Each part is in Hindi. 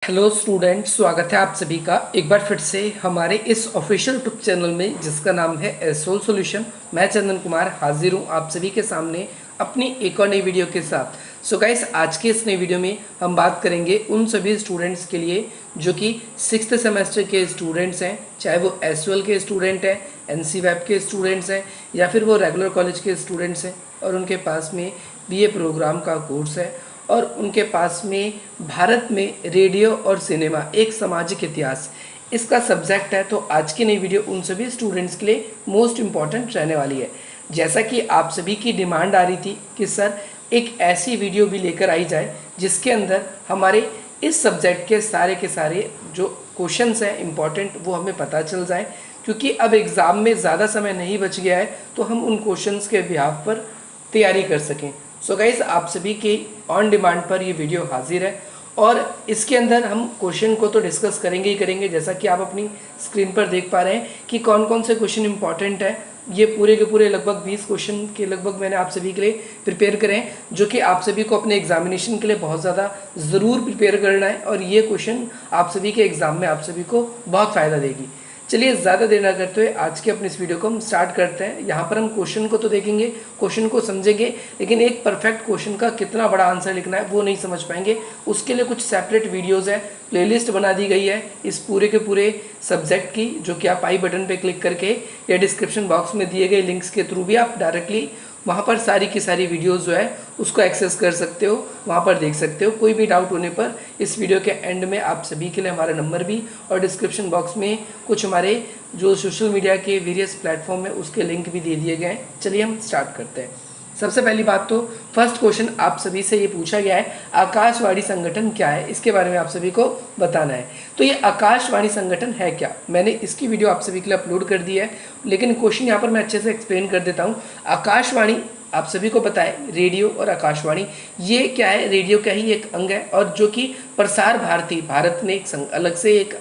हेलो स्टूडेंट, स्वागत है आप सभी का एक बार फिर से हमारे इस ऑफिशियल यूट्यूब चैनल में जिसका नाम है एसोल सॉल्यूशन। मैं चंदन कुमार हाजिर हूँ आप सभी के सामने अपनी एक और नई वीडियो के साथ। सो गाइस, आज के इस नई वीडियो में हम बात करेंगे उन सभी स्टूडेंट्स के लिए जो कि 6th सेमेस्टर के स्टूडेंट्स हैं, चाहे वो एसओएल के स्टूडेंट हैं, एनसी वेब के स्टूडेंट्स हैं या फिर वो रेगुलर कॉलेज के स्टूडेंट्स हैं और उनके पास में बीए प्रोग्राम का कोर्स है और उनके पास में भारत में रेडियो और सिनेमा एक सामाजिक इतिहास इसका सब्जेक्ट है। तो आज की नई वीडियो उन सभी स्टूडेंट्स के लिए मोस्ट इम्पॉर्टेंट रहने वाली है। जैसा कि आप सभी की डिमांड आ रही थी कि सर एक ऐसी वीडियो भी लेकर आई जाए जिसके अंदर हमारे इस सब्जेक्ट के सारे जो क्वेश्चंस हैं इम्पॉर्टेंट वो हमें पता चल जाए, क्योंकि अब एग्ज़ाम में ज़्यादा समय नहीं बच गया है तो हम उन क्वेश्चंस के बिहाफ पर तैयारी कर सकें। सो गाइस, आप सभी के ऑन डिमांड पर ये वीडियो हाजिर है और इसके अंदर हम क्वेश्चन को तो डिस्कस करेंगे ही करेंगे। जैसा कि आप अपनी स्क्रीन पर देख पा रहे हैं कि कौन कौन से क्वेश्चन इंपॉर्टेंट है। ये पूरे के पूरे लगभग 20 क्वेश्चन के लगभग मैंने आप सभी के लिए प्रिपेयर करे हैं, जो कि आप सभी को अपने एग्जामिनेशन के लिए बहुत ज़्यादा ज़रूर प्रिपेयर करना है और ये क्वेश्चन आप सभी के एग्ज़ाम में आप सभी को बहुत फ़ायदा देगी। चलिए ज़्यादा देर ना करते हुए आज के अपने इस वीडियो को हम स्टार्ट करते हैं। यहाँ पर हम क्वेश्चन को तो देखेंगे, क्वेश्चन को समझेंगे, लेकिन एक परफेक्ट क्वेश्चन का कितना बड़ा आंसर लिखना है वो नहीं समझ पाएंगे। उसके लिए कुछ सेपरेट वीडियोज़ है, प्लेलिस्ट बना दी गई है इस पूरे के पूरे सब्जेक्ट की, जो कि आप आई बटन पर क्लिक करके या डिस्क्रिप्शन बॉक्स में दिए गए लिंक्स के थ्रू भी आप डायरेक्टली वहाँ पर सारी की सारी वीडियोज़ जो है उसको एक्सेस कर सकते हो, वहाँ पर देख सकते हो। कोई भी डाउट होने पर इस वीडियो के एंड में आप सभी के लिए हमारा नंबर भी और डिस्क्रिप्शन बॉक्स में कुछ हमारे जो सोशल मीडिया के वेरियस प्लेटफॉर्म है उसके लिंक भी दे दिए गए हैं। चलिए हम स्टार्ट करते हैं। सबसे पहली बात तो फर्स्ट क्वेश्चन आप सभी से ये पूछा गया है, आकाशवाणी संगठन क्या है, इसके बारे में आप सभी को बताना है। तो ये आकाशवाणी संगठन है क्या, मैंने इसकी वीडियो आप सभी के लिए अपलोड कर दी है, लेकिन क्वेश्चन यहाँ पर मैं अच्छे से एक्सप्लेन कर देता हूँ। आकाशवाणी आप सभी को पता है, रेडियो और आकाशवाणी ये क्या है, रेडियो का ही एक अंग है और जो कि प्रसार भारती, भारत ने एक अलग से एक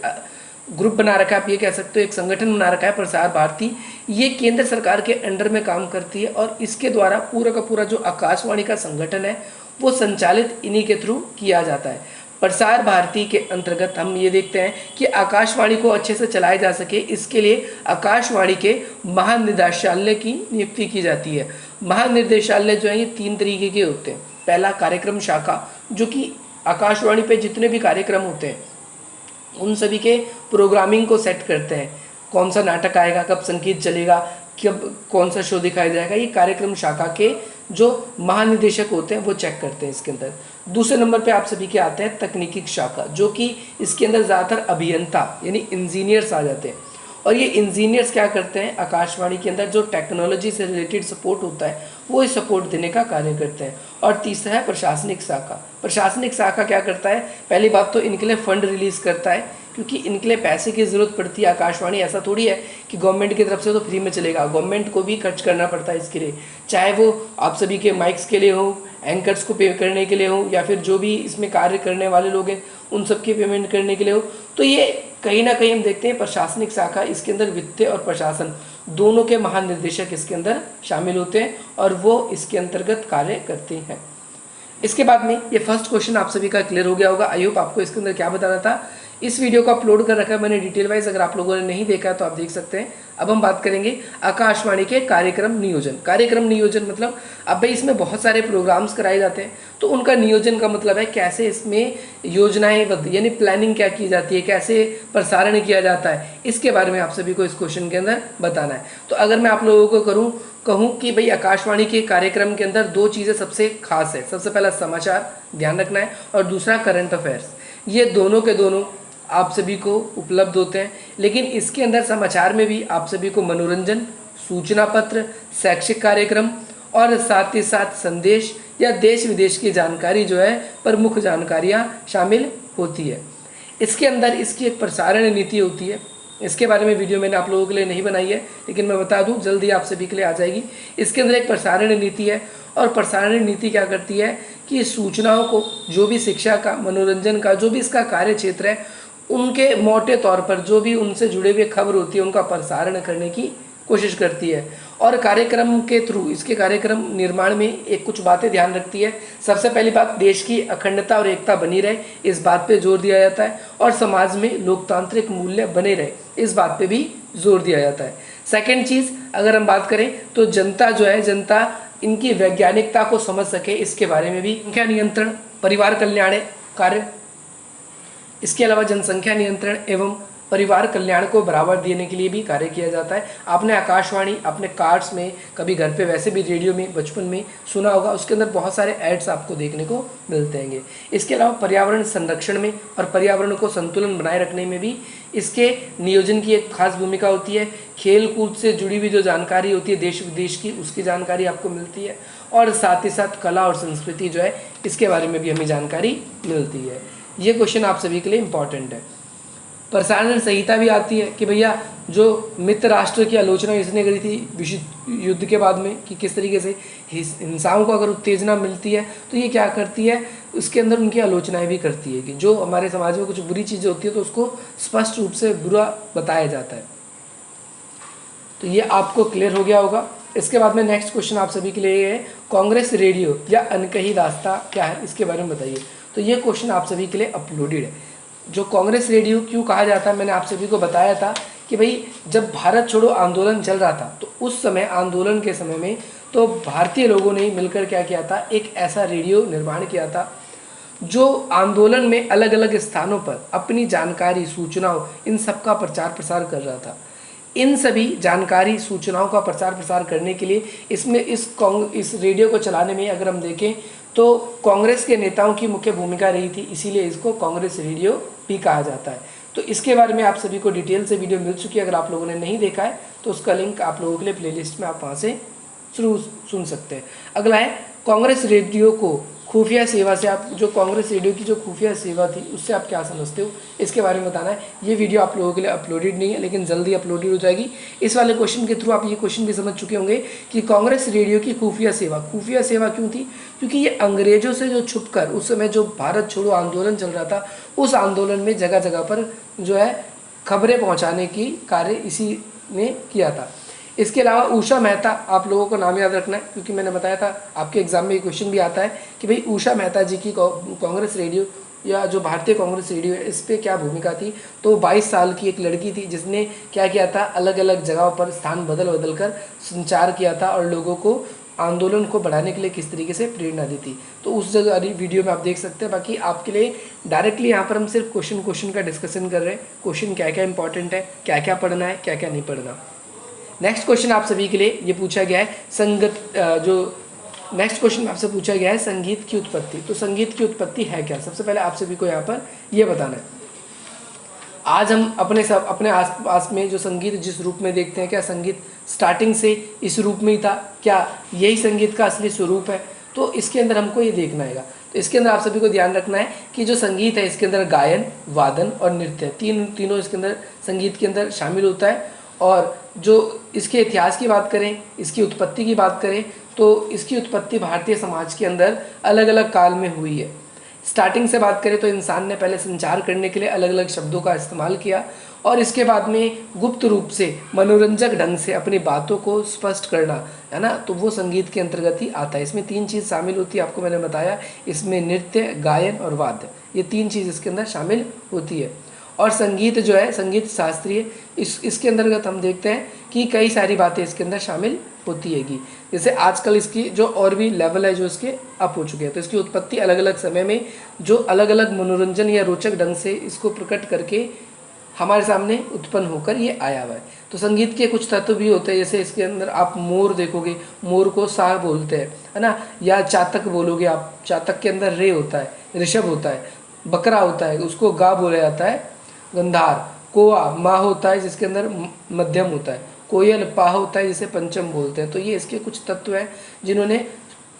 ग्रुप बना रखा है, आप ये कह सकते हो एक संगठन बना रखा है प्रसार भारती। ये केंद्र सरकार के अंडर में काम करती है और इसके द्वारा पूरा का पूरा जो आकाशवाणी का संगठन है वो संचालित इन्हीं के थ्रू किया जाता है। प्रसार भारती के अंतर्गत हम ये देखते हैं कि आकाशवाणी को अच्छे से चलाया जा सके, इसके लिए आकाशवाणी के महानिदेशालय की नियुक्ति की जाती है। महानिदेशालय जो है ये 3 तरीके के होते हैं। पहला कार्यक्रम शाखा, जो कि आकाशवाणी पे जितने भी कार्यक्रम होते हैं उन सभी के प्रोग्रामिंग को सेट करते हैं। कौन सा नाटक आएगा, कब संगीत चलेगा, कब कौन सा शो दिखाया जाएगा, ये कार्यक्रम शाखा के जो महानिदेशक होते हैं वो चेक करते हैं इसके अंदर। दूसरे नंबर पे आप सभी के आते हैं तकनीकी शाखा, जो कि इसके अंदर ज़्यादातर अभियंता यानी इंजीनियर्स आ जाते हैं और ये इंजीनियर्स क्या करते हैं, आकाशवाणी के अंदर जो टेक्नोलॉजी से रिलेटेड सपोर्ट होता है वो इस सपोर्ट देने का कार्य करते हैं। और तीसरा है प्रशासनिक शाखा। प्रशासनिक शाखा क्या करता है, पहली बात तो इनके लिए फंड रिलीज़ करता है, क्योंकि इनके लिए पैसे की ज़रूरत पड़ती है। आकाशवाणी ऐसा थोड़ी है कि गवर्नमेंट की तरफ से तो फ्री में चलेगा, गवर्नमेंट को भी खर्च करना पड़ता है इसके लिए, चाहे वो आप सभी के माइक्स के लिए हो, एंकर्स को पे करने के लिए हो, या फिर जो भी इसमें कार्य करने वाले लोग हैं उन सबके पेमेंट करने के लिए हो। तो ये कहीं ना कहीं हम देखते हैं प्रशासनिक शाखा, इसके अंदर वित्तीय और प्रशासन दोनों के महानिदेशक इसके अंदर शामिल होते हैं और वो इसके अंतर्गत कार्य करते हैं। इसके बाद में ये फर्स्ट क्वेश्चन आप सभी का क्लियर हो गया होगा। आई होप आपको इसके अंदर क्या बताना था। इस वीडियो को अपलोड कर रखा है मैंने डिटेल वाइज, अगर आप लोगों ने नहीं देखा तो आप देख सकते हैं। अब हम बात करेंगे आकाशवाणी के कार्यक्रम नियोजन। कार्यक्रम नियोजन मतलब अब भाई इसमें बहुत सारे प्रोग्राम्स कराए जाते हैं, तो उनका नियोजन का मतलब है कैसे इसमें योजनाएं यानी प्लानिंग क्या की जाती है, कैसे प्रसारण किया जाता है, इसके बारे में आप सभी को इस क्वेश्चन के अंदर बताना है। तो अगर मैं आप लोगों को कहूँ कि भाई आकाशवाणी के कार्यक्रम के अंदर 2 चीज़ें सबसे खास है। सबसे पहला समाचार ध्यान रखना है और दूसरा करंट अफेयर्स। ये दोनों के दोनों आप सभी को उपलब्ध होते हैं, लेकिन इसके अंदर समाचार में भी आप सभी को मनोरंजन, सूचना पत्र, शैक्षिक कार्यक्रम और साथ ही साथ संदेश या देश विदेश की जानकारी जो है प्रमुख जानकारियाँ शामिल होती है। इसके अंदर इसकी एक प्रसारण नीति होती है। इसके बारे में वीडियो मैंने आप लोगों के लिए नहीं बनाई है, लेकिन मैं बता दूं जल्दी आप सभी के लिए आ जाएगी। इसके अंदर एक प्रसारण नीति है और प्रसारण नीति क्या करती है कि सूचनाओं को, जो भी शिक्षा का, मनोरंजन का, जो भी इसका कार्य क्षेत्र है, उनके मोटे तौर पर जो भी उनसे जुड़े हुए खबर होती है उनका प्रसारण करने की कोशिश करती है। और कार्यक्रम के थ्रू इसके कार्यक्रम निर्माण में एक कुछ बातें ध्यान रखती है। सबसे पहली बात, देश की अखंडता और एकता बनी रहे, इस बात पे जोर दिया जाता है। और समाज में लोकतांत्रिक मूल्य बने रहे, इस बात पे भी जोर दिया जाता है। सेकंड चीज़ अगर हम बात करें तो जनता जो है, जनता इनकी वैज्ञानिकता को समझ सके, इसके बारे में भी संख्या नियंत्रण, परिवार कल्याण कार्य, इसके अलावा जनसंख्या नियंत्रण एवं परिवार कल्याण को बढ़ावा देने के लिए भी कार्य किया जाता है। आपने आकाशवाणी अपने कार्ड्स में, कभी घर पे वैसे भी रेडियो में बचपन में सुना होगा, उसके अंदर बहुत सारे एड्स आपको देखने को मिलते हैं। इसके अलावा पर्यावरण संरक्षण में और पर्यावरण को संतुलन बनाए रखने में भी इसके नियोजन की एक खास भूमिका होती है। खेल कूद से जुड़ी हुई जो जानकारी होती है देश विदेश की, उसकी जानकारी आपको मिलती है। और साथ ही साथ कला और संस्कृति जो है, इसके बारे में भी हमें जानकारी मिलती है। ये क्वेश्चन आप सभी के लिए इम्पॉर्टेंट है। प्रसारण संहिता भी आती है कि भैया जो मित्र राष्ट्र की आलोचना इसने करी थी विश्व युद्ध के बाद में, कि किस तरीके से हिंसाओं को अगर उत्तेजना मिलती है तो ये क्या करती है, उसके अंदर उनकी आलोचनाएं भी करती है कि जो हमारे समाज में कुछ बुरी चीज़ें होती है तो उसको स्पष्ट रूप से बुरा बताया जाता है। तो ये आपको क्लियर हो गया होगा। इसके बाद में नेक्स्ट क्वेश्चन आप सभी के लिए है, कांग्रेस रेडियो या अनकही दास्तां क्या है, इसके बारे में बताइए। तो ये क्वेश्चन आप सभी के लिए अपलोडेड है। जो कांग्रेस रेडियो क्यों कहा जाता है, मैंने आप सभी को बताया था कि भाई जब भारत छोड़ो आंदोलन चल रहा था तो उस समय आंदोलन के समय में तो भारतीय लोगों ने मिलकर क्या किया था, एक ऐसा रेडियो निर्माण किया था जो आंदोलन में अलग अलग स्थानों पर अपनी जानकारी, सूचनाओं, इन सब का प्रचार प्रसार कर रहा था। इन सभी जानकारी, सूचनाओं का प्रचार प्रसार करने के लिए इसमें इस रेडियो को चलाने में अगर हम देखें तो कांग्रेस के नेताओं की मुख्य भूमिका रही थी, इसीलिए इसको कांग्रेस रेडियो भी कहा जाता है। तो इसके बारे में आप सभी को डिटेल से वीडियो मिल चुकी है। अगर आप लोगों ने नहीं देखा है तो उसका लिंक आप लोगों के लिए प्लेलिस्ट में आप वहाँ से सुन सकते हैं। अगला है कांग्रेस रेडियो को खुफिया सेवा से, आप जो कांग्रेस रेडियो की जो खुफिया सेवा थी उससे आप क्या समझते हो, इसके बारे में बताना है। ये वीडियो आप लोगों के लिए अपलोडेड नहीं है लेकिन जल्दी अपलोडेड हो जाएगी। इस वाले क्वेश्चन के थ्रू आप ये क्वेश्चन भी समझ चुके होंगे कि कांग्रेस रेडियो की खुफिया सेवा क्यों थी, क्योंकि ये अंग्रेजों से जो छुपकर उस समय जो भारत छोड़ो आंदोलन चल रहा था उस आंदोलन में जगह जगह पर जो है खबरें पहुँचाने की कार्य इसी ने किया था। इसके अलावा उषा मेहता, आप लोगों को नाम याद रखना है क्योंकि मैंने बताया था आपके एग्जाम में ये क्वेश्चन भी आता है कि भाई उषा मेहता जी की कांग्रेस रेडियो या जो भारतीय कांग्रेस रेडियो है इस पर क्या भूमिका थी। तो 22 साल की एक लड़की थी जिसने क्या किया था, अलग अलग जगहों पर स्थान बदल कर संचार किया था और लोगों को आंदोलन को बढ़ाने के लिए किस तरीके से प्रेरणा दी थी। तो उस जगह वीडियो में आप देख सकते हैं। बाकी आपके लिए डायरेक्टली यहाँ पर हम सिर्फ क्वेश्चन का डिस्कशन कर रहे हैं, क्वेश्चन क्या क्या इंपॉर्टेंट है, क्या क्या पढ़ना है, क्या क्या नहीं पढ़ना। नेक्स्ट क्वेश्चन आप सभी के लिए ये पूछा गया है नेक्स्ट क्वेश्चन आपसे पूछा गया है संगीत की उत्पत्ति। तो संगीत की उत्पत्ति है क्या, सबसे पहले आप सभी को यहाँ पर ये बताना है। आज हम अपने आसपास में जो संगीत जिस रूप में देखते हैं, क्या संगीत स्टार्टिंग से इस रूप में ही था, क्या यही संगीत का असली स्वरूप है, तो इसके अंदर हमको ये देखना है। तो इसके अंदर आप सभी को ध्यान रखना है कि जो संगीत है इसके अंदर गायन, वादन और नृत्य तीनों इसके अंदर संगीत के अंदर शामिल होता है। और जो इसके इतिहास की बात करें, इसकी उत्पत्ति की बात करें तो इसकी उत्पत्ति भारतीय समाज के अंदर अलग अलग काल में हुई है। स्टार्टिंग से बात करें तो इंसान ने पहले संचार करने के लिए अलग अलग शब्दों का इस्तेमाल किया और इसके बाद में गुप्त रूप से मनोरंजक ढंग से अपनी बातों को स्पष्ट करना, है ना, तो वो संगीत के अंतर्गत ही आता है। इसमें 3 चीज़ शामिल होती है, आपको मैंने बताया, इसमें नृत्य, गायन और वाद्य, ये 3 चीज़ इसके अंदर शामिल होती है। और संगीत जो है, संगीत शास्त्रीय, इसके अंतर्गत हम देखते हैं कि कई सारी बातें इसके अंदर शामिल होती हैगी। जैसे आजकल इसकी जो और भी लेवल है जो इसके अप हो चुके हैं। तो इसकी उत्पत्ति अलग अलग समय में जो अलग अलग मनोरंजन या रोचक ढंग से इसको प्रकट करके हमारे सामने उत्पन्न होकर ये आया हुआ है। तो संगीत के कुछ तत्व भी होते हैं, जैसे इसके अंदर आप मोर देखोगे, मोर को सा बोलते हैं, है ना, या चातक बोलोगे आप, चातक के अंदर रे होता है, ऋषभ होता है, बकरा होता है उसको गा बोला जाता है, गंधार, कोआ माह होता है जिसके अंदर मध्यम होता है, कोयल पाह होता है जिसे पंचम बोलते हैं। तो ये इसके कुछ तत्व हैं जिन्होंने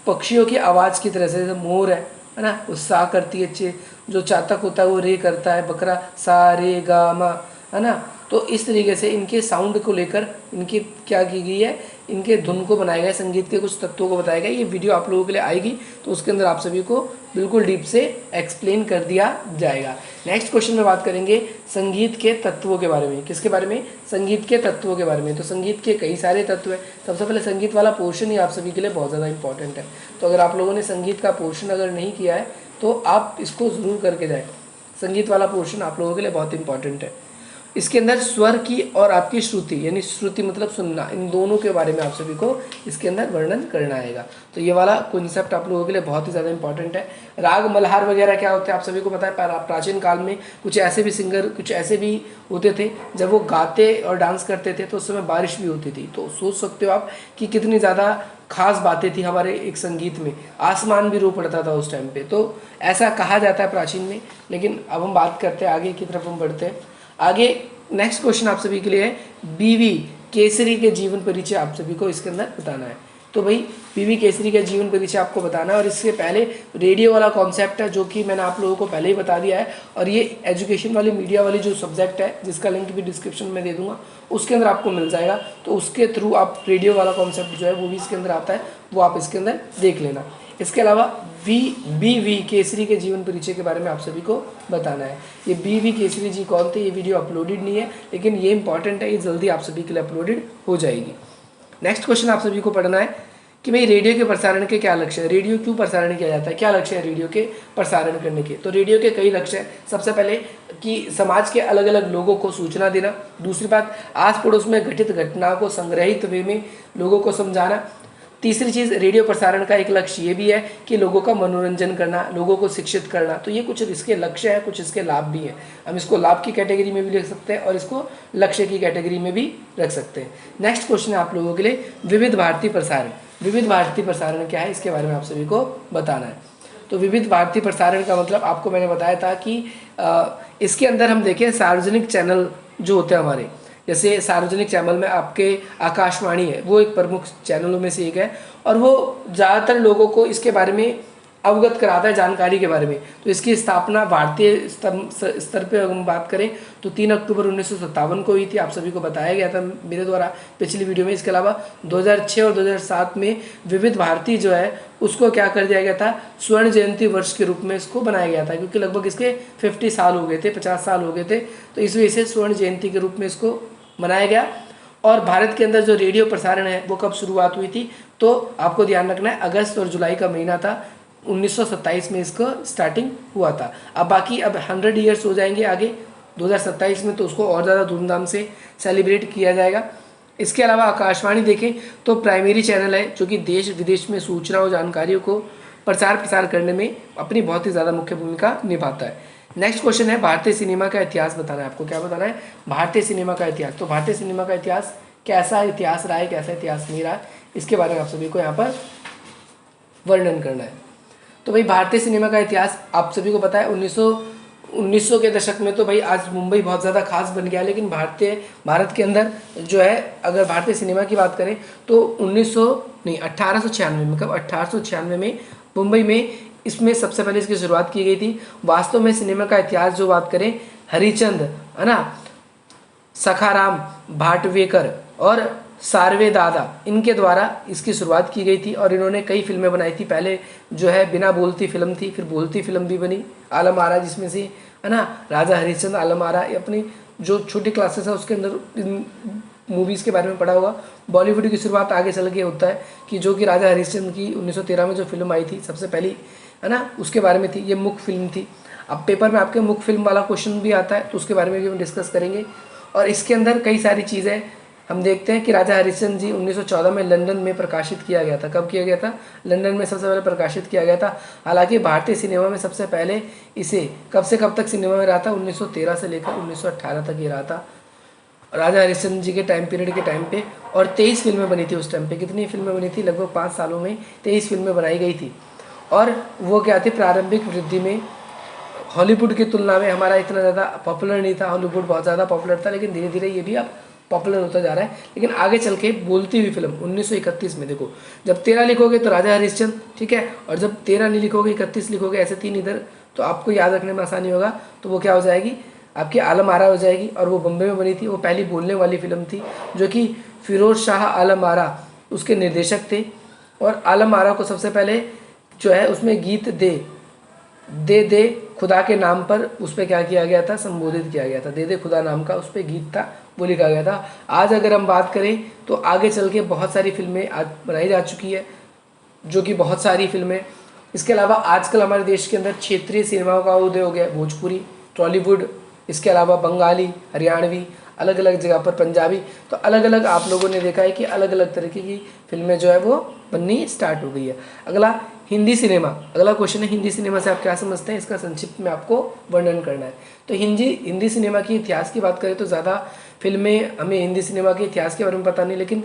पक्षियों की आवाज़ की तरह से, जैसे मोर है ना, वो सा करती है, जो चातक होता है वो रे करता है, बकरा सा रे गा मा, है ना। तो इस तरीके से इनके साउंड को लेकर इनकी क्या की गई है, इनके धुन को बनाया गया, संगीत के कुछ तत्वों को बताया गया। ये वीडियो आप लोगों के लिए आएगी तो उसके अंदर आप सभी को बिल्कुल डीप से एक्सप्लेन कर दिया जाएगा। नेक्स्ट क्वेश्चन में बात करेंगे संगीत के तत्वों के बारे में। किसके बारे में? संगीत के तत्वों के बारे में। तो संगीत के कई सारे तत्व हैं। सबसे पहले संगीत वाला पोर्शन ही आप सभी के लिए बहुत ज़्यादा इंपॉर्टेंट है। तो अगर आप लोगों ने संगीत का पोर्शन अगर नहीं किया है तो आप इसको ज़रूर करके जाएँ। संगीत वाला पोर्शन आप लोगों के लिए बहुत इंपॉर्टेंट है। इसके अंदर स्वर की और आपकी श्रुति, यानी श्रुति मतलब सुनना, इन दोनों के बारे में आप सभी को इसके अंदर वर्णन करना आएगा। तो ये वाला कॉन्सेप्ट आप लोगों के लिए बहुत ही ज़्यादा इंपॉर्टेंट है। राग मल्हार वगैरह क्या होते हैं आप सभी को पता है। प्राचीन काल में कुछ ऐसे भी सिंगर, कुछ ऐसे भी होते थे जब वो गाते और डांस करते थे तो उस समय बारिश भी होती थी। तो सोच सकते हो आप कि कितनी ज़्यादा खास बातें थी हमारे एक संगीत में। आसमान भी रो पड़ता था उस टाइम पे, तो ऐसा कहा जाता है प्राचीन में। लेकिन अब हम बात करते हैं आगे की तरफ, हम बढ़ते हैं आगे। नेक्स्ट क्वेश्चन आप सभी के लिए है बीवी केसरी के जीवन परिचय आप सभी को इसके अंदर बताना है। तो भाई बीवी केसरी का जीवन परिचय आपको बताना है। और इससे पहले रेडियो वाला कॉन्सेप्ट है जो कि मैंने आप लोगों को पहले ही बता दिया है। और ये एजुकेशन वाली, मीडिया वाली जो सब्जेक्ट है जिसका लिंक भी डिस्क्रिप्शन में दे दूंगा, उसके अंदर आपको मिल जाएगा। तो उसके थ्रू आप रेडियो वाला कॉन्सेप्ट जो है वो भी इसके अंदर आता है, वो आप इसके अंदर देख लेना। इसके अलावा बीवी केसरी के जीवन परिचय के बारे में आप सभी को बताना है। ये बीवी केसरी जी कौन थे, ये वीडियो अपलोडेड नहीं है लेकिन ये इंपॉर्टेंट है, ये जल्दी आप सभी के लिए अपलोडेड हो जाएगी। नेक्स्ट क्वेश्चन आप सभी को पढ़ना है कि भाई रेडियो के प्रसारण के क्या लक्ष्य है, रेडियो क्यों प्रसारण किया जाता है, क्या लक्ष्य है रेडियो के प्रसारण करने के। तो रेडियो के कई लक्ष्य हैं। सबसे पहले कि समाज के अलग अलग लोगों को सूचना देना। दूसरी बात, आस पड़ोस में घटित घटनाओं को संग्रहित वे में लोगों को समझाना। तीसरी चीज़, रेडियो प्रसारण का एक लक्ष्य ये भी है कि लोगों का मनोरंजन करना, लोगों को शिक्षित करना। तो ये कुछ इसके लक्ष्य है, कुछ इसके लाभ भी हैं। हम इसको लाभ की कैटेगरी में भी लिख सकते हैं और इसको लक्ष्य की कैटेगरी में भी रख सकते हैं। नेक्स्ट क्वेश्चन है आप लोगों के लिए विविध भारती प्रसारण। विविध भारती प्रसारण क्या है, इसके बारे में आप सभी को बताना है। तो विविध भारती प्रसारण का मतलब आपको मैंने बताया था कि इसके अंदर हम देखें सार्वजनिक चैनल जो होते हैं हमारे, जैसे सार्वजनिक चैनल में आपके आकाशवाणी है, वो एक प्रमुख चैनलों में से एक है और वो ज़्यादातर लोगों को इसके बारे में अवगत कराता है, जानकारी के बारे में। तो इसकी स्थापना भारतीय स्तर पे अगर हम बात करें तो 3 अक्टूबर 1957 को हुई थी, आप सभी को बताया गया था मेरे द्वारा पिछली वीडियो में। इसके अलावा 2006 और 2007 में विविध भारती जो है उसको क्या कर दिया गया था, स्वर्ण जयंती वर्ष के रूप में इसको बनाया गया था, क्योंकि लगभग इसके 50 साल हो गए थे, 50 साल हो गए थे। तो इस वजह से स्वर्ण जयंती के रूप में इसको बनाया गया। और भारत के अंदर जो रेडियो प्रसारण है वो कब शुरुआत हुई थी, तो आपको ध्यान रखना है अगस्त और जुलाई का महीना था, 1927 में इसको स्टार्टिंग हुआ था। अब बाकी अब 100 ईयर्स हो जाएंगे आगे 2027 में, तो उसको और ज़्यादा धूमधाम से सेलिब्रेट किया जाएगा। इसके अलावा आकाशवाणी देखें तो प्राइमरी चैनल है जो कि देश विदेश में सूचना और जानकारियों को प्रचार प्रसार करने में अपनी बहुत ही ज़्यादा मुख्य भूमिका निभाता है। नेक्स्ट क्वेश्चन है भारतीय सिनेमा का इतिहास बताना है आपको। क्या बताना है? भारतीय सिनेमा का इतिहास। तो भारतीय सिनेमा का इतिहास, कैसा इतिहास रहा है, कैसा इतिहास नहीं रहा, इसके बारे में आप सभी को यहाँ पर वर्णन करना है। तो भाई भारतीय सिनेमा का इतिहास आप सभी को पता है 1900 के दशक में तो भाई आज मुंबई बहुत ज़्यादा खास बन गया, लेकिन भारत के अंदर जो है अगर भारतीय सिनेमा की बात करें तो 1896 में, मतलब 1896 में मुंबई में इसमें सबसे पहले इसकी शुरुआत की गई थी। वास्तव में सिनेमा का इतिहास जो बात करें, हरिचंद है ना, सखाराम भाटवेकर और सार्वे दादा, इनके द्वारा इसकी शुरुआत की गई थी और इन्होंने कई फिल्में बनाई थी। पहले जो है बिना बोलती फिल्म थी, फिर बोलती फिल्म भी बनी, आलम आरा, जिसमें से है ना राजा हरिश्चंद, आलम आरा। अपनी जो छोटी क्लासेस है उसके अंदर इन मूवीज़ के बारे में पढ़ा होगा। बॉलीवुड की शुरुआत आगे चल के होता है कि जो कि राजा हरिश्चंद की 1913 में जो फिल्म आई थी सबसे पहली, है ना, उसके बारे में थी। ये मुख्य फिल्म थी। अब पेपर में आपके मुख्य फिल्म वाला क्वेश्चन भी आता है तो उसके बारे में भी हम डिस्कस करेंगे। और इसके अंदर कई सारी चीज़ें हम देखते हैं कि राजा हरिश्चंद्र जी 1914 में लंदन में प्रकाशित किया गया था। कब किया गया था? लंदन में सबसे पहले प्रकाशित किया गया था। हालांकि भारतीय सिनेमा में सबसे पहले इसे कब से कब तक सिनेमा में रहा था? 1913 से लेकर 1918 तक ये रहा था राजा हरिश्चंद्र जी के टाइम पीरियड के टाइम पे। और 23 फिल्में बनी थी उस टाइम पे। कितनी फिल्में बनी थी? लगभग 5 सालों में 23 फिल्में बनाई गई थी। और वो क्या थी? प्रारंभिक वृद्धि में हॉलीवुड की तुलना में हमारा इतना ज़्यादा पॉपुलर नहीं था। हॉलीवुड बहुत ज़्यादा पॉपुलर था, लेकिन धीरे धीरे ये भी अब पॉपुलर होता जा रहा है। लेकिन आगे चल के बोलती हुई फिल्म 1931 में, देखो जब 13 लिखोगे तो राजा हरिश्चंद्र, ठीक है, और जब 13 नहीं लिखोगे 31 लिखोगे, ऐसे 3 इधर, तो आपको याद रखने में आसानी होगा। तो वो क्या हो जाएगी? आपकी आलम आरा हो जाएगी। और वो बम्बई में बनी थी। वो पहली बोलने वाली फिल्म थी जो कि फिरोज शाह आलम आरा उसके निर्देशक थे। और आलम आरा को सबसे पहले जो है उसमें गीत दे खुदा के नाम पर उस पर क्या किया गया था, संबोधित किया गया था। दे खुदा नाम का उस पर गीत था, वो लिखा गया था। आज अगर हम बात करें तो आगे चल के बहुत सारी फिल्में आज बनाई जा चुकी है, जो कि बहुत सारी फिल्में। इसके अलावा आजकल हमारे देश के अंदर क्षेत्रीय सिनेमाओं का उदय हो गया, भोजपुरी, टॉलीवुड, इसके अलावा बंगाली, हरियाणवी, अलग अलग जगह पर पंजाबी। तो अलग अलग आप लोगों ने देखा है कि अलग अलग तरीके की फिल्में जो है वो बननी स्टार्ट हो गई है। अगला हिंदी सिनेमा, अगला क्वेश्चन है हिंदी सिनेमा से आप क्या समझते हैं, इसका संक्षिप्त में आपको वर्णन करना है। तो हिंदी सिनेमा की इतिहास की बात करें तो ज़्यादा फिल्में हमें हिंदी सिनेमा के इतिहास के बारे में पता नहीं, लेकिन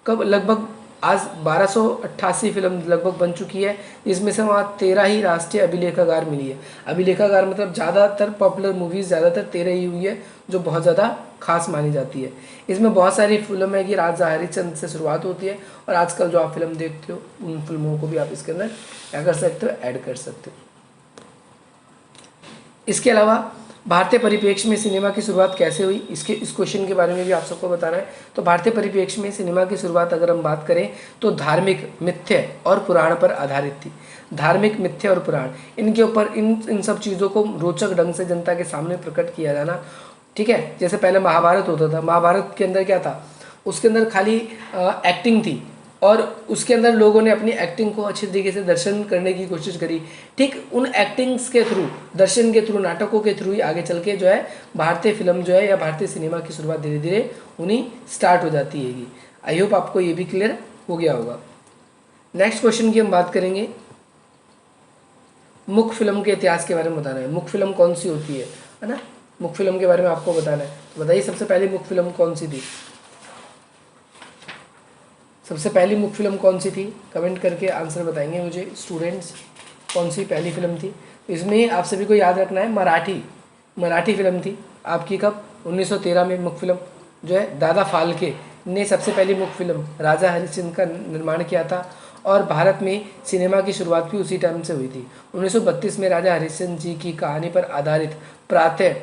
कब लगभग आज 1288 फिल्म लगभग बन चुकी है, जिसमें से वहाँ 13 ही राष्ट्रीय अभिलेखागार मिली है। अभिलेखागार मतलब ज़्यादातर पॉपुलर मूवीज़ ज़्यादातर 13 ही हुई है, जो बहुत ज़्यादा खास मानी जाती है। इसमें बहुत सारी फिल्म है कि राजा हरिश्चंद्र से शुरुआत होती है, और आजकल जो आप फिल्म देखते हो उन फिल्मों को भी आप इसके अंदर क्या कर सकते हो, ऐड कर सकते हो। इसके अलावा भारतीय परिप्रेक्ष्य में सिनेमा की शुरुआत कैसे हुई, इस क्वेश्चन के बारे में भी आप सबको बताना है। तो भारतीय परिप्रेक्ष्य में सिनेमा की शुरुआत अगर हम बात करें तो धार्मिक, मिथ्य और पुराण पर आधारित थी। धार्मिक, मिथ्य और पुराण, इनके ऊपर इन सब चीज़ों को रोचक ढंग से जनता के सामने प्रकट किया जाना, ठीक है। जैसे पहले महाभारत होता था, महाभारत के अंदर क्या था, उसके अंदर खाली एक्टिंग थी, और उसके अंदर लोगों ने अपनी एक्टिंग को अच्छी तरीके से दर्शन करने की कोशिश करी। ठीक उन एक्टिंग्स के थ्रू, दर्शन के थ्रू, नाटकों के थ्रू ही आगे चल के जो है भारतीय फिल्म जो है या भारतीय सिनेमा की शुरुआत धीरे धीरे उन्हीं स्टार्ट हो जाती है। आई होप आपको ये भी क्लियर हो गया होगा। नेक्स्ट क्वेश्चन की हम बात करेंगे, मुख्य फिल्म के इतिहास के बारे में बताना है। मुख्य फिल्म कौन सी होती है ना, मुख्य फिल्म के बारे में आपको बताना है। तो बताइए सबसे पहली मुख्य फिल्म कौन सी थी, सबसे पहली मुख्य फिल्म कौन सी थी, कमेंट करके आंसर बताएंगे मुझे स्टूडेंट्स, कौन सी पहली फिल्म थी। इसमें आप सभी को याद रखना है मराठी फिल्म थी आपकी, कब, 1913 में मुख्य फिल्म जो है दादा फाल्के ने सबसे पहली मुख्य फिल्म राजा हरिश्चंद्र का निर्माण किया था, और भारत में सिनेमा की शुरुआत भी उसी टाइम से हुई थी। 1932 में राजा हरिश्चंद्र जी की कहानी पर आधारित प्रातः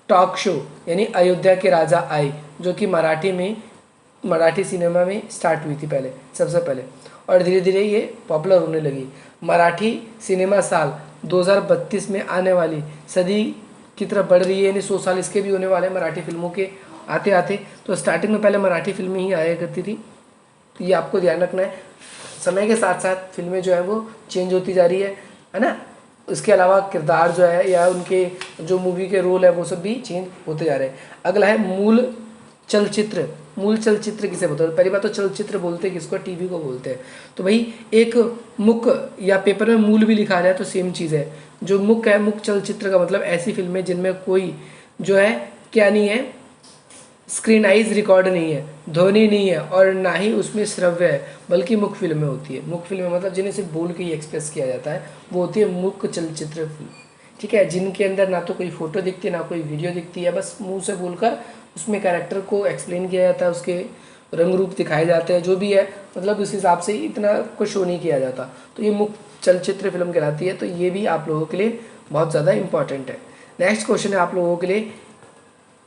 टॉक शो यानी अयोध्या के राजा आए, जो कि मराठी सिनेमा में स्टार्ट हुई थी पहले, सबसे पहले, और धीरे धीरे ये पॉपुलर होने लगी। मराठी सिनेमा साल 2032 में आने वाली सदी की तरफ बढ़ रही है, यानी 100 साल इसके भी होने वाले हैं मराठी फिल्मों के आते आते। तो स्टार्टिंग में पहले मराठी फिल्में ही आया करती थी, तो ये आपको ध्यान रखना है। समय के साथ साथ फिल्में जो है वो चेंज होती जा रही है ना। इसके अलावा किरदार जो है या उनके जो मूवी के रोल है वो सब भी चेंज होते जा रहे हैं। अगला है मूल चलचित्र किसे बोलते हैं। पहली बात तो चलचित्र बोलते हैं किसको, टीवी को बोलते हैं। तो भाई एक मुख्य या पेपर में मूल भी लिखा जाए तो सेम चीज़ है। जो मुख्य है, मुख्य चलचित्र का मतलब ऐसी फिल्में जिनमें कोई जो है क्या नहीं है, स्क्रीनाइज रिकॉर्ड नहीं है, ध्वनि नहीं है, और ना ही उसमें श्रव्य है, बल्कि मुख्य फिल्में होती है। मुख्य फिल्में मतलब जिन्हें सिर्फ बोल के ही एक्सप्रेस किया जाता है, वो होती है मुख्य चलचित्र फिल्म, ठीक है। जिनके अंदर ना तो कोई फोटो दिखती है ना कोई वीडियो दिखती है, बस मुंह से बोलकर उसमें कैरेक्टर को एक्सप्लेन किया जाता है, उसके रंग रूप दिखाए जाते हैं, जो भी है, मतलब उस हिसाब से इतना कुछ शो नहीं किया जाता। तो ये मुख्य चलचित्र फिल्म कहलाती है। तो ये भी आप लोगों के लिए बहुत ज़्यादा इंपॉर्टेंट है। नेक्स्ट क्वेश्चन है आप लोगों के लिए,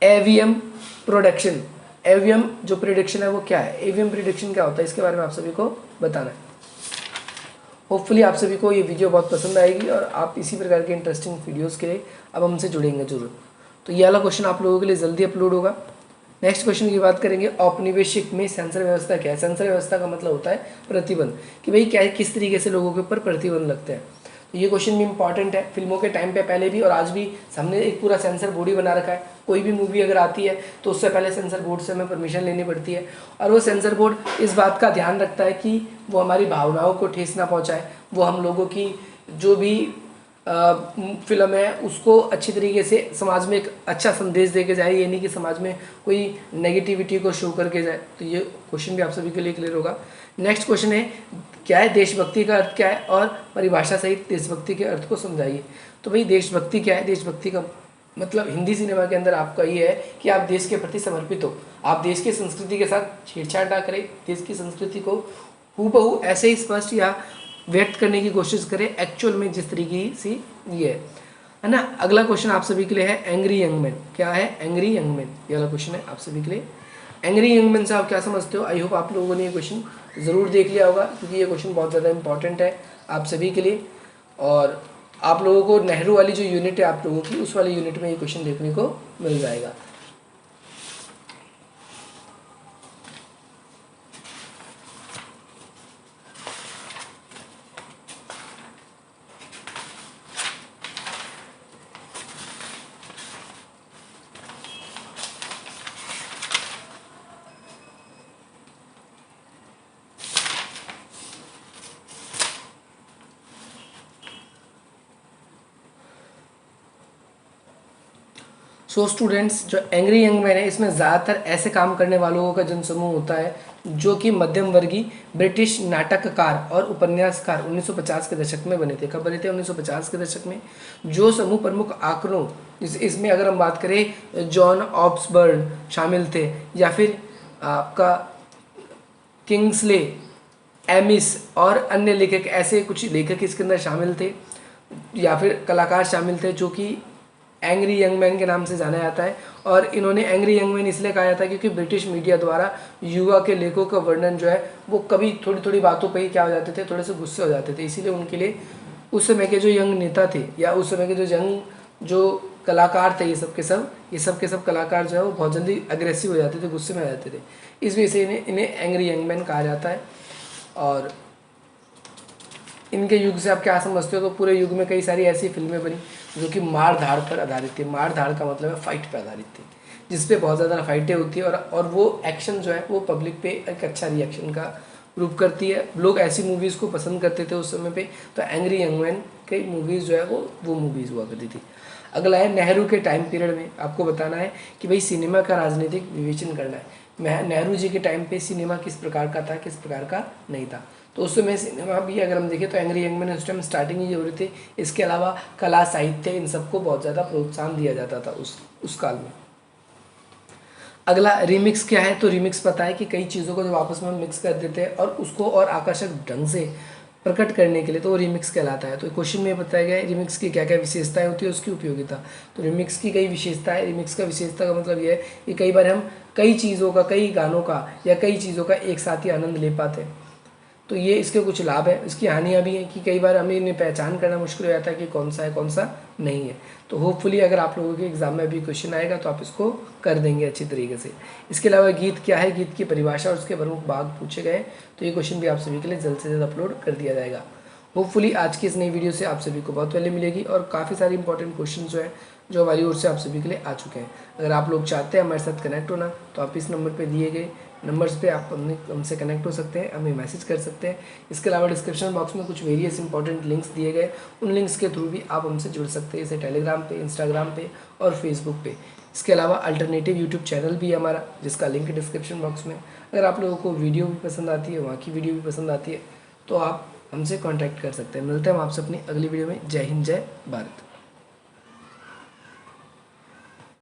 एवीएम प्रोडक्शन। एवीएम जो प्रोडक्शन है वो क्या है, एवीएम प्रोडक्शन क्या होता है, इसके बारे में आप सभी को बताना है। होपफुली आप सभी को ये वीडियो बहुत पसंद आएगी और आप इसी प्रकार के इंटरेस्टिंग वीडियोस के लिए अब हमसे जुड़ेंगे जरूर। तो ये वाला क्वेश्चन आप लोगों के लिए जल्दी अपलोड होगा। नेक्स्ट क्वेश्चन की बात करेंगे, औपनिवेशिक में सेंसर व्यवस्था क्या है। सेंसर व्यवस्था का मतलब होता है प्रतिबंध, कि भाई क्या किस तरीके से लोगों के ऊपर प्रतिबंध लगते हैं। तो ये क्वेश्चन भी इंपॉर्टेंट है। फिल्मों के टाइम पे पहले भी और आज भी हमने एक पूरा सेंसर बोर्ड ही बना रखा है। कोई भी मूवी अगर आती है तो उससे पहले सेंसर बोर्ड से हमें परमिशन लेनी पड़ती है, और वो सेंसर बोर्ड इस बात का ध्यान रखता है कि वो हमारी भावनाओं को ठेस ना पहुँचाए, वो हम लोगों की जो भी फिल्म है उसको अच्छी तरीके से समाज में एक अच्छा संदेश दे के जाए, ये नहीं कि समाज में कोई नेगेटिविटी को शो करके जाए। तो ये क्वेश्चन भी आप सभी के लिए क्लियर होगा। नेक्स्ट क्वेश्चन है, क्या है देशभक्ति का अर्थ क्या है, और परिभाषा सहित देशभक्ति के अर्थ को समझाइए। तो भाई देशभक्ति क्या है, देशभक्ति का मतलब हिंदी सिनेमा के अंदर आपका ये है कि आप देश के प्रति समर्पित हो, आप देश की संस्कृति के साथ छेड़छाड़ ना करें, देश की संस्कृति को हूबहू ऐसे ही स्पष्ट या व्यक्त करने की कोशिश करें एक्चुअल में जिस तरीके से ये है ना। अगला क्वेश्चन आप सभी के लिए है, एंग्री यंग मैन। क्या है एंग्री यंग मैन, ये वाला क्वेश्चन है आप सभी के लिए। एंग्री यंग मैन से आप क्या समझते हो? आई होप आप लोगों ने ये क्वेश्चन ज़रूर देख लिया होगा, क्योंकि ये क्वेश्चन बहुत ज़्यादा इंपॉर्टेंट है आप सभी के लिए। और आप लोगों को नेहरू वाली जो यूनिट है आप लोगों की, उस वाली यूनिट में ये क्वेश्चन देखने को मिल जाएगा। सो स्टूडेंट्स, जो एंग्री यंग मैन है इसमें ज़्यादातर ऐसे काम करने वालों का जनसमूह होता है जो कि मध्यम वर्गीय ब्रिटिश नाटककार और उपन्यासकार 1950 के दशक में बने थे। कब बने थे? 1950 के दशक में। जो समूह प्रमुख आंकड़ों, इसमें अगर हम बात करें, जॉन ऑब्सबर्न शामिल थे, या फिर आपका किंग्सले एमिस और अन्य लेखक, ऐसे कुछ लेखक इसके अंदर शामिल थे, या फिर कलाकार शामिल थे, जो कि एंग्री यंग मैन के नाम से जाना जाता है। और इन्होंने एंग्री यंग मैन इसलिए कहा जाता है क्योंकि ब्रिटिश मीडिया द्वारा युवा के लेखों का वर्णन जो है वो कभी थोड़ी थोड़ी बातों पर ही क्या हो जाते थे, थोड़े से गुस्से हो जाते थे। इसीलिए उनके लिए उस समय के जो यंग नेता थे या उस समय के जो यंग जो कलाकार थे, ये सब के सब कलाकार जो है वो बहुत जल्दी अग्रेसिव हो जाते थे, गुस्से में आ जाते थे। इस वजह से इन्हें एंग्री यंग मैन कहा जाता है। और इनके युग से आप क्या समझते हो? तो पूरे युग में कई सारी ऐसी फिल्में बनी जो कि मार धाड़ पर आधारित थी। मार धाड़ का मतलब है फाइट पर आधारित थी, जिसपे बहुत ज़्यादा फाइटें होती है और वो एक्शन जो है वो पब्लिक पे एक अच्छा रिएक्शन का रूप करती है। लोग ऐसी मूवीज़ को पसंद करते थे उस समय पे। तो एंग्री यंग मैन की मूवीज़ जो है वो मूवीज़ हुआ करती थी। अगला है नेहरू के टाइम पीरियड में आपको बताना है कि भाई सिनेमा का राजनीतिक विवेचन करना है। नेहरू जी के टाइम पे सिनेमा किस प्रकार का था, किस प्रकार का नहीं था। तो उस समय सिनेमा भी अगर हम देखें तो एंग्री यंग मैन उस टाइम स्टार्टिंग ही हो रही थी। इसके अलावा कला, साहित्य, इन सबको बहुत ज़्यादा प्रोत्साहन दिया जाता था उस काल में। अगला रिमिक्स क्या है? तो रिमिक्स पता है कि कई चीज़ों को जब आपस में मिक्स कर देते हैं और उसको और आकर्षक ढंग से प्रकट करने के लिए, तो वो रिमिक्स कहलाता है। तो क्वेश्चन में बताया गया है रिमिक्स की क्या क्या विशेषताएं होती है, उसकी उपयोगिता। तो रिमिक्स की कई विशेषताएं, रिमिक्स का विशेषता का मतलब ये है कि कई बार हम कई चीज़ों का, कई गानों का या कई चीज़ों का एक साथ ही आनंद ले पाते हैं। तो ये इसके कुछ लाभ है। इसकी हानियाँ भी हैं कि कई बार हमें इन्हें पहचान करना मुश्किल हो जाता है कि कौन सा है कौन सा नहीं है। तो होपफुली अगर आप लोगों के एग्जाम में भी क्वेश्चन आएगा तो आप इसको कर देंगे अच्छी तरीके से। इसके अलावा गीत क्या है, गीत की परिभाषा और उसके प्रमुख भाग पूछे गए, तो ये क्वेश्चन भी आप सभी के लिए जल्द से जल्द अपलोड कर दिया जाएगा। होपफुली आज की इस नई वीडियो से आप सभी को बहुत वैल्यू मिलेगी और काफ़ी सारी इंपॉर्टेंट क्वेश्चन जो है जो हमारी ओर से आप सभी के लिए आ चुके हैं। अगर आप लोग चाहते हैं हमारे साथ कनेक्ट होना तो आप इस नंबर पे दिए गए नंबर्स पे आप हमसे कनेक्ट हो सकते हैं, हमें मैसेज कर सकते हैं। इसके अलावा डिस्क्रिप्शन बॉक्स में कुछ वेरियस इंपॉर्टेंट लिंक्स दिए गए, उन लिंक्स के थ्रू भी आप हमसे जुड़ सकते हैं, जैसे टेलीग्राम पे, इंस्टाग्राम पे और फेसबुक पे। इसके अलावा अल्टरनेटिव यूट्यूब चैनल भी है हमारा, जिसका लिंक डिस्क्रिप्शन बॉक्स में। अगर आप लोगों को वीडियो भी पसंद आती है, वहाँ की वीडियो भी पसंद आती है, तो आप हमसे कॉन्टैक्ट कर सकते हैं। मिलते हैं हम आपसे अपनी अगली वीडियो में। जय हिंद, जय भारत।